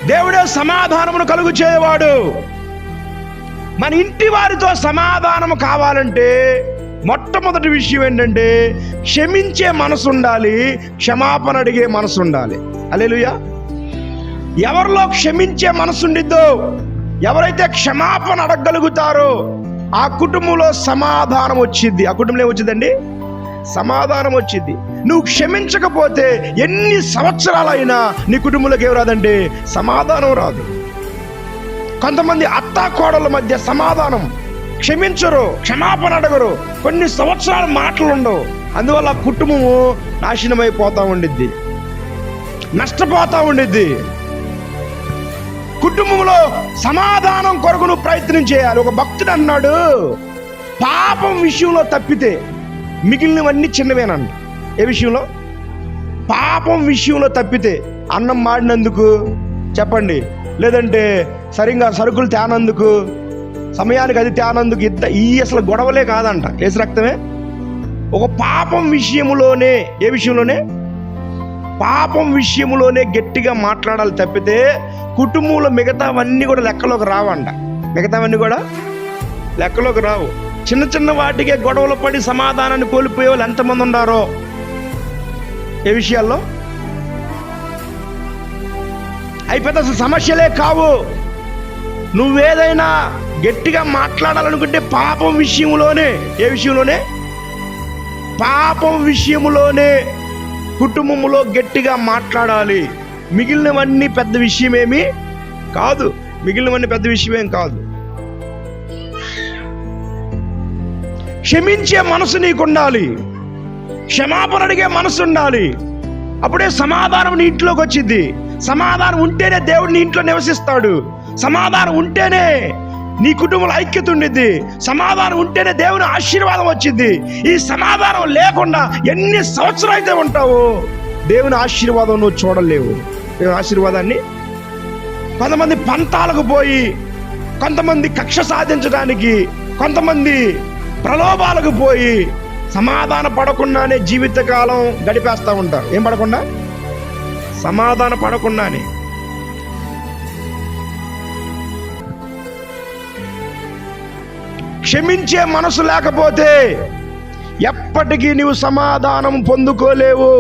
దేవుడే సమాధానమును కలుగు చేయవాడు. మన ఇంటి వారితో సమాధానము కావాలంటే మొట్టమొదటి విషయం ఏంటంటే క్షమించే మనసు ఉండాలి, క్షమాపణ అడిగే మనసు ఉండాలి. హల్లెలూయా. ఎవరిలో క్షమించే మనసు ఉండిద్దో, ఎవరైతే క్షమాపణ అడగగలుగుతారో ఆ కుటుంబంలో సమాధానం వచ్చింది. ఆ కుటుంబంలో ఏమొచ్చిందండి? సమాధానం వచ్చింది. నువ్వు క్షమించకపోతే ఎన్ని సంవత్సరాలైనా నీ కుటుంబంలోకి ఏం రాదంటే సమాధానం రాదు. కొంతమంది అత్తా కోడళ్ళ మధ్య సమాధానం, క్షమించరు, క్షమాపణ అడగరు, కొన్ని సంవత్సరాలు మాటలు ఉండవు. అందువల్ల కుటుంబము నాశనమైపోతా ఉండిద్ది, నష్టపోతా ఉండిద్ది. కుటుంబంలో సమాధానం కొరకు నువ్వు ప్రయత్నం చేయాలి. ఒక భక్తుడు అన్నాడు, పాపం విషయంలో తప్పితే మిగిలినవన్నీ చిన్నవేనంట. ఏ విషయంలో? పాపం విషయంలో తప్పితే. అన్నం మాడినందుకు చెప్పండి, లేదంటే సరిగ్గా సరుకులు తేనందుకు, సమయానికి అది తేనందుకు, అసలు గొడవలే కాదంట, ఏసు రక్తమే. ఒక పాపం విషయములోనే, ఏ విషయంలోనే? పాపం విషయములోనే గట్టిగా మాట్లాడాలి తప్పితే కుటుంబంలో మిగతావన్నీ కూడా లెక్కలోకి రావంట. మిగతావన్నీ కూడా లెక్కలోకి రావు. చిన్న చిన్న వాటికే గొడవలు పడి సమాధానాన్ని కోల్పోయే వాళ్ళు ఎంతమంది ఉన్నారో. ఏ విషయాల్లో? అయిపోతే అసలు సమస్యలే కావు. నువ్వేదైనా గట్టిగా మాట్లాడాలనుకుంటే పాపం విషయంలోనే. ఏ విషయంలోనే? పాపం విషయములోనే కుటుంబంలో గట్టిగా మాట్లాడాలి. మిగిలినవన్నీ పెద్ద విషయమేమి కాదు. మిగిలినవన్నీ పెద్ద విషయమేం కాదు. క్షమించే మనసు నీకు ఉండాలి, క్షమాపణ అడిగే మనసు ఉండాలి. అప్పుడే సమాధానం నీ ఇంట్లోకి వచ్చింది. సమాధానం ఉంటేనే దేవుడు నీ ఇంట్లో నివసిస్తాడు. సమాధానం ఉంటేనే నీ కుటుంబంలో ఐక్యత ఉండిద్ది. సమాధానం ఉంటేనే దేవుని ఆశీర్వాదం వచ్చింది. ఈ సమాధానం లేకుండా ఎన్ని సంవత్సరాలు అయితే ఉంటావో దేవుని ఆశీర్వాదం నువ్వు చూడలేవు. దేవుని ఆశీర్వాదాన్ని కొంతమంది పంతాలకు పోయి, కొంతమంది కక్ష సాధించడానికి, కొంతమంది ప్రలోభాలకు పోయి సమాధాన పడకుండానే జీవితకాలం గడిపేస్తూ ఉంటారు. ఏం పడకుండా? సమాధాన పడకుండానే. క్షమించే మనసు లేకపోతే ఎప్పటికీ నీవు సమాధానం పొందుకోలేవు.